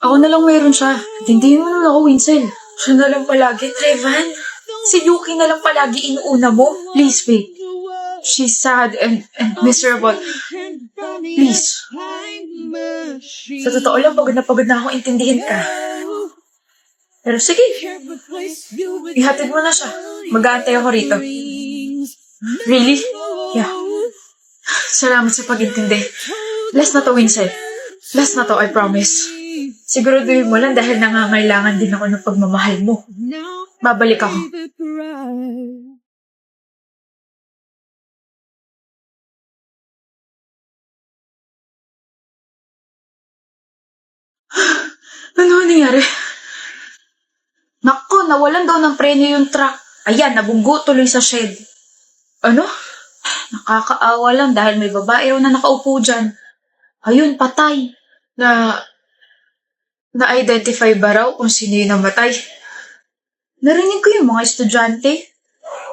Ako na lang meron siya. Tindihin mo na ako, Winsel. Siya na lang palagi, Trevan. Si Yuki na lang palagi inuuna mo. Please, babe. She's sad and miserable. Please. Sa totoo lang, pagod na ako intindihin ka. Pero sige. Ihatid mo na siya. Mag-aantay ako rito. Really? Yeah. Salamat sa pag-intindi. Last na to, Winsel. Last na to, I promise. Siguraduhin mo lang dahil nangangailangan din ako ng pagmamahal mo. Babalik ako. Ano nangyari? Nako, nawalan daw ng preno yung truck. Ayan, nabunggo tuloy sa shed. Ano? Nakakaawa lang dahil may babae raw na nakaupo dyan. Ayun, patay. Na-identify ba raw kung sino yung namatay? Narinig ko yung mga estudyante.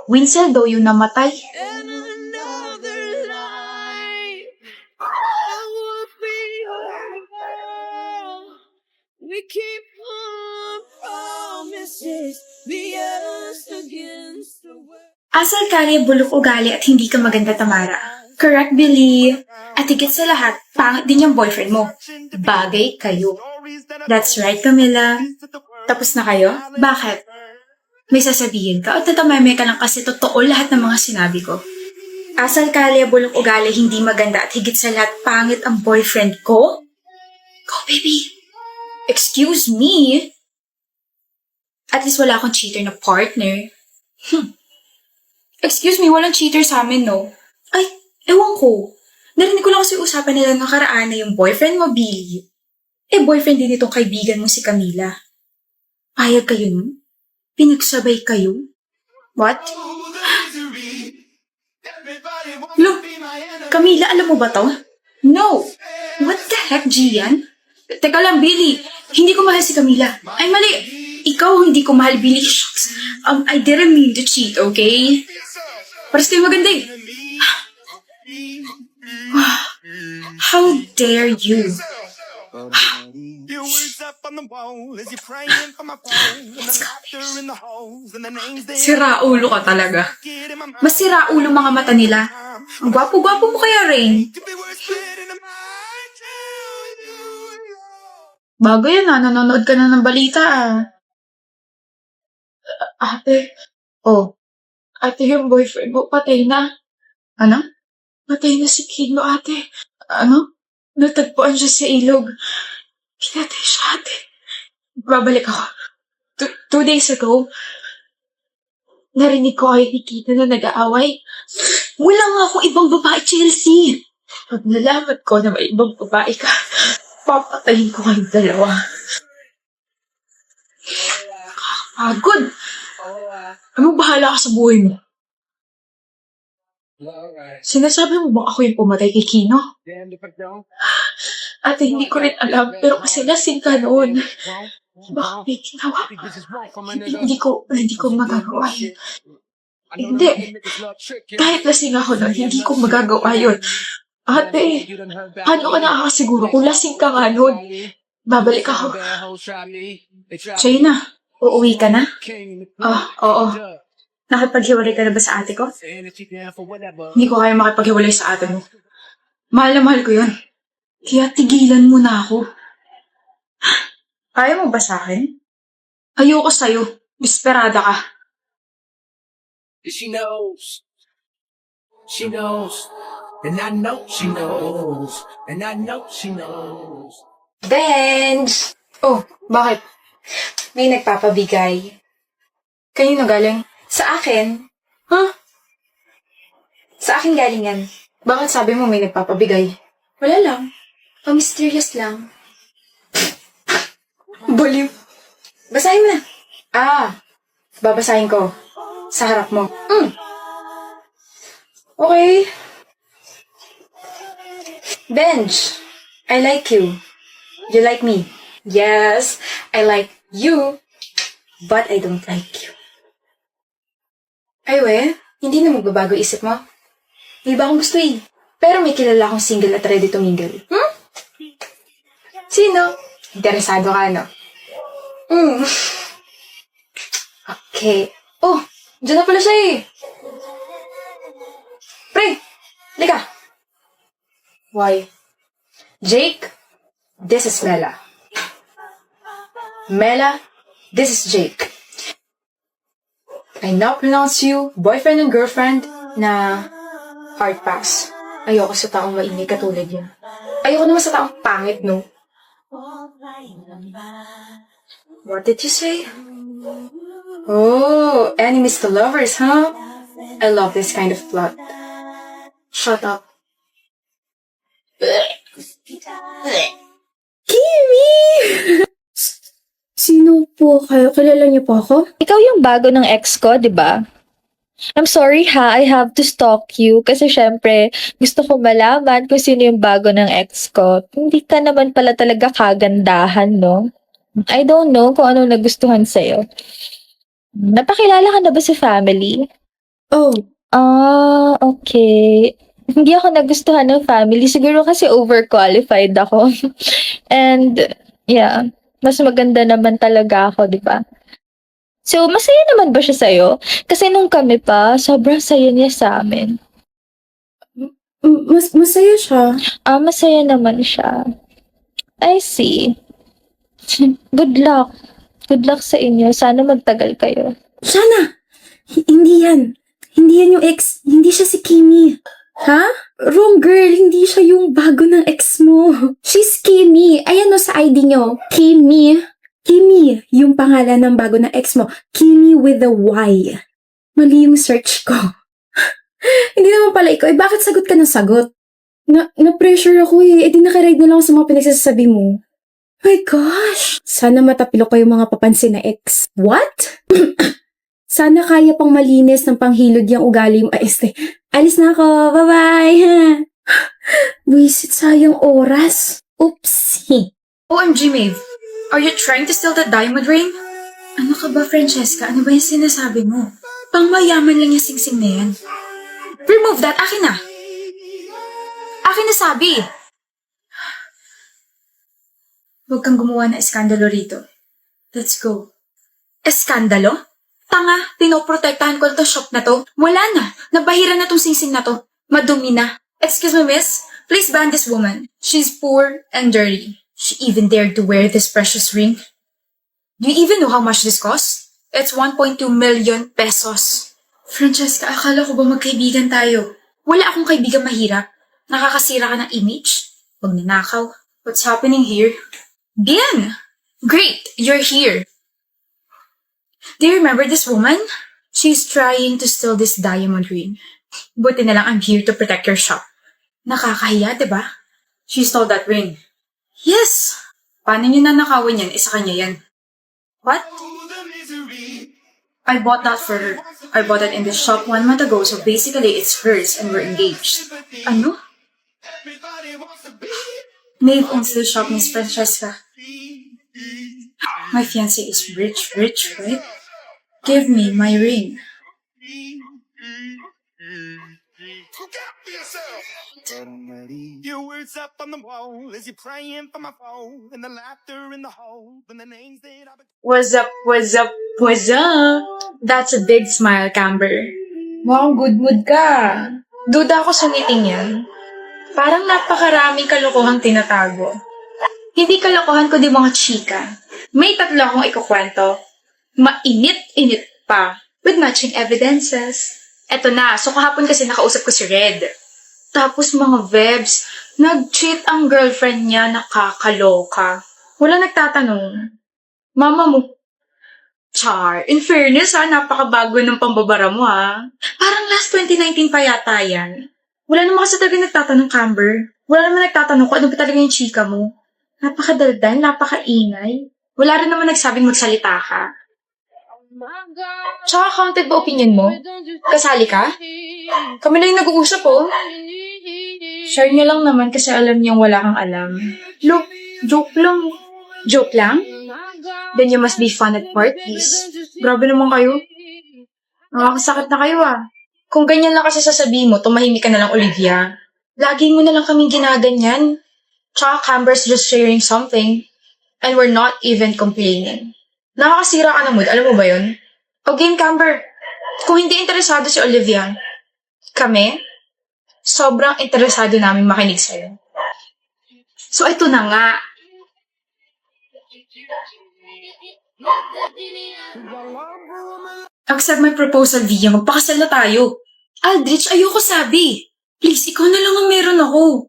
Winsel daw yung namatay. We keep on promises, be us against the world. Asal kaya bulok ugali at hindi ka maganda, Tamara. Correct, Billy. At higit sa lahat, pangit din yung boyfriend mo. Bagay kayo. That's right, Camila. Tapos na kayo? Bakit? May sasabihin ka o tatameme ka lang kasi totoo lahat ng mga sinabi ko? Asal kaya bulok ugali, hindi maganda at higit sa lahat, pangit ang boyfriend ko? Go, baby. Excuse me? At least wala akong cheater na partner. Excuse me, walang cheater sa amin, no? Ay, ewan ko. Narinig ko lang kasi usapan nila nakaraan na yung boyfriend mo, Billy. Boyfriend din itong kaibigan mo si Camila. Payag kayo nun? Pinagsabay kayo? What? Look, Camila, alam mo ba to? No! What the heck, Gian? Teka lang, Billy. Hindi ko mahal si Camila. Ay, mali. Ikaw hindi ko mahal, Billy. Shucks. I didn't mean to cheat, okay? Paras kayo maganda eh. How dare you? Siraulo ka talaga. Mas siraulo mga mata nila. Ang gwapo-gwapo mo kaya, Rain. Bago yan nanonood ka na ng balita Ate, ate yung boyfriend mo, patay na. Ano? Patay na si Kid mo, ate. Ano? Natagpuan siya sa ilog. Pinatay siya, ate. Babalik ako. 2 days ago, narinig ko kayo ni Kita na nag-aaway. Wala nga akong ibang babae, Chelsea. Pag nalaman ko na may ibang babae ka, papatayin ko kayong dalawa. Pagod. Ano bahala ka sa buhay mo? Sinasabi mo ba ako yung pumatay kay Kino? Ate, hindi ko rin alam, pero kasi lasing ka noon. Baka may ginawa. Hindi ko magagawa yun. Hindi. Kahit lasing ako noon, hindi ko magagawa yun. Ate, paano ka nakakasiguro kung lasing ka nga noon? Babalik ako. China, uuwi ka na? Oo. Nakipaghiwalay ka na ba sa ate ko? Hindi ko kaya makipaghiwalay sa ate mo. Mahal na mahal ko yun. Kaya tigilan mo na ako. Ayaw mo ba sa akin? Ayoko sa'yo. Desperada ka. She knows. She knows. And I know she knows. And I know she knows. Benj! Oh, bakit? May nagpapabigay. Kanino galing? Sa akin? Huh? Sa akin galing yan. Bakit sabi mo may nagpapabigay? Wala lang. Mysterious lang. Baliw. Basahin mo na. Babasahin ko. Sa harap mo. Okay. Benj, I like you. You like me. Yes, I like you. But I don't like you. Ay, hindi na magbabago isip mo. May iba akong gusto eh. Pero may kilala akong single at ready to mingle. Sino? Interesado ka, no? Okay. Oh, dyan na pala siya eh. Pre, lika. Why? Jake, this is Mela. Mela, this is Jake. I now pronounce you boyfriend and girlfriend na hard pass. Ayoko sa taong maingay katulad yan. Ayoko naman sa taong pangit, no? What did you say? Oh, enemies to lovers, huh? I love this kind of plot. Shut up. Kimi! Sino po kayo? Kilala niyo po ako? Ikaw yung bago ng ex ko, di ba? I'm sorry ha, I have to stalk you kasi syempre gusto ko malaman kung sino yung bago ng ex ko. Hindi ka naman pala talaga kagandahan, no? I don't know kung anong nagustuhan sa'yo. Napakilala ka na ba sa family? Oh, Ah, okay. Hindi ako nagustuhan ng family. Siguro kasi overqualified ako. And, yeah, mas maganda naman talaga ako, di ba? So, masaya naman ba siya sa'yo? Kasi nung kami pa, sobrang saya niya sa amin. masaya siya. Ah, masaya naman siya. I see. Good luck. Good luck sa inyo. Sana magtagal kayo. Sana! Hindi yan. Hindi yan yung ex. Hindi siya si Kimi. Ha? Wrong girl. Hindi siya yung bago ng ex mo. She's Kimi. Ayan o sa ID nyo. Kimi. Kimi, yung pangalan ng bago ng ex mo. Kimi with a Y. Mali yung search ko. Hindi naman pala ikaw. Eh, bakit sagot ka ng sagot? Na-pressure ako eh. Eh, di nakaride na lang ako sa mga pinagsasabi mo. My gosh! Sana matapilo ko yung mga papansin na ex. What? Sana kaya pang malinis ng panghilod yung ugali mo. Alis na ako. Bye-bye! Wisit, sayang oras. Oopsie. OMG, Maeve. Are you trying to steal that diamond ring? Ano ka ba, Francesca? Ano ba yung sinasabi mo? Pangmayaman lang yung singsing na yan. Remove that! Akin na! Akin na sabi! Huwag kang gumawa ng eskandalo rito. Let's go. Eskandalo? Tanga, pinoprotektahan ko na tong shop na to. Wala na. Nabahiran na tong singsing na to. Madumi na. Excuse me, miss. Please ban this woman. She's poor and dirty. She even dared to wear this precious ring. Do you even know how much this costs? It's 1.2 million pesos. Francesca, akala ko ba magkaibigan tayo? Wala akong kaibigan mahirap. Nakakasira ka ng image. Huwag nanakaw. What's happening here? Bien! Great! You're here. Do you remember this woman? She's trying to steal this diamond ring. Buti na lang I'm here to protect your shop. Nakakahiya, diba? She stole that ring. Yes! Paano niyo nanakawan yan? Isa kanya yan. What? I bought that for her. I bought it in the shop 1 month ago, so basically it's hers and we're engaged. Ano? Maeve owns the shop, Miss Francesca. My fiancé is rich, right? Give me my ring. Your words up on the wall as you're praying for my phone and the laughter in the hole and the names that I've been. What's up? That's a big smile, Camber. Mukhang good mood ka. Duda ako sa meeting yan. Parang napakaraming kalokohang tinatago. Hindi kalokohan kundi mga chika. May 3 akong ikukwento. Mainit-init pa. With matching evidences. Eto na, so kahapon kasi nakausap ko si Red. Tapos mga vebs, nag-cheat ang girlfriend niya, nakakaloka. Wala nagtatanong. Mama mo. Char, in fairness napakabago ng pambabara mo Parang last 2019 pa yata yan. Wala naman kasi talaga nagtatanong, Camber. Wala naman nagtatanong kung ano ba talaga yung chika mo. Napakadaldal, napakaingay. Wala rin naman nagsabing magsalita ka. Tsaka counted ba opinion mo? Kasali ka? Kami lang yung nag-uusap Share niya lang naman kasi alam niyang wala kang alam. Look, joke lang. Joke lang? Then you must be fun at parties. Grabe naman kayo. Nakakasakit na kayo Kung ganyan lang kasi sasabihin mo, tumahimik ka na lang, Olivia. Lagi mo na lang kaming ginaganyan. Tsaka Camber's just sharing something. And we're not even complaining. Nakakasira ka ng mood, alam mo ba yun? O game camper, kung hindi interesado si Olivia, kami, sobrang interesado namin makinig sa'yo. So ito na nga. Accept my proposal, Via. Magpakasal na tayo. Aldrich, ayoko sabi. Please, ikaw na lang ang meron ako.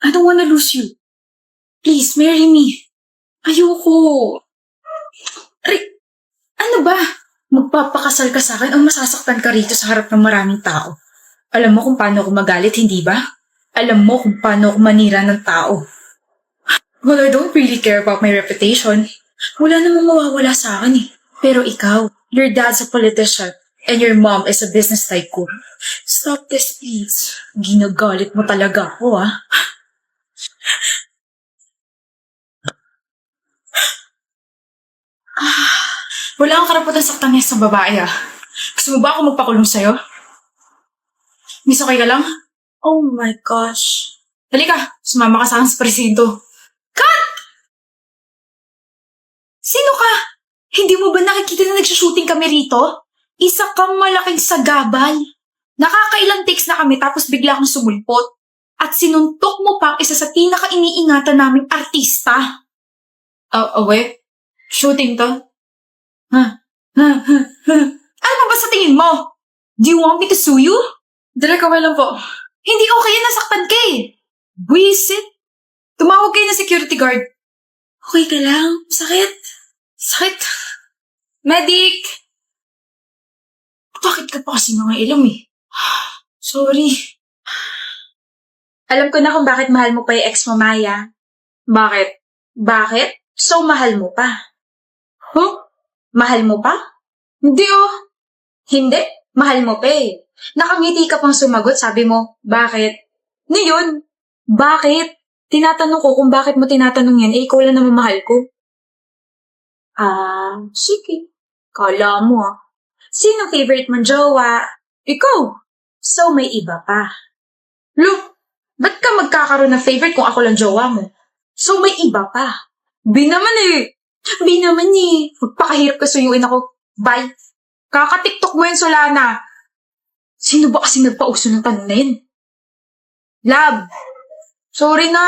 I don't wanna lose you. Please, marry me. Ayoko. Ano ba? Magpapakasal ka sa akin o masasaktan ka rito sa harap ng maraming tao? Alam mo kung paano ako magalit, hindi ba? Alam mo kung paano ako manira ng tao. Well, I don't really care about my reputation. Wala namang mawawala sa akin eh. Pero ikaw, your dad's a politician and your mom is a business tycoon. Stop this, please. Ginagalit mo talaga ako, ah. Wala kang karapatan saktan niya sa babae, ah. Gusto mo ba ako magpakulong sa'yo? Miss, okay ka lang? Oh my gosh. Halika, sumama ka sa akin sa presinto. Cut! Sino ka? Hindi mo ba nakikita na nagsushooting kami rito? Isa kang malaking sagabal. Nakakailang takes na kami tapos bigla kang sumulpot. At sinuntok mo pa ang isa sa pinaka-iniingatan naming artista. Wait. Shooting to? Ano ba sa tingin mo? Do you want me to sue you? Direk, okay lang po. Hindi okay yan, nasaktan ka eh. Buisit. Tumawag kayo ng security guard. Okay ka lang? Sakit? Sakit? Medic! Bakit ka pa kasi nangailam eh? Sorry. Alam ko na kung bakit mahal mo pa yung ex mo, Maya. Bakit? Bakit? So mahal mo pa. Huh? Mahal mo pa? Hindi oh. Hindi. Mahal mo pa eh. Nakangiti ka pang sumagot, sabi mo, bakit? Ano yun? Bakit? Tinatanong ko kung bakit mo tinatanong yan, eh ikaw lang naman mahal ko. Sige. Kala mo ah. Sino favorite mong jowa? Ikaw. So may iba pa. Look, ba't ka magkakaroon ng favorite kung ako lang jowa mo? So may iba pa. Bi naman eh. Magpakahirap ka suyuin ako. Bye. Kaka-tiktok mo yun, Solana. Sino ba kasi nagpauso ng tanong na yun? Love. Sorry na.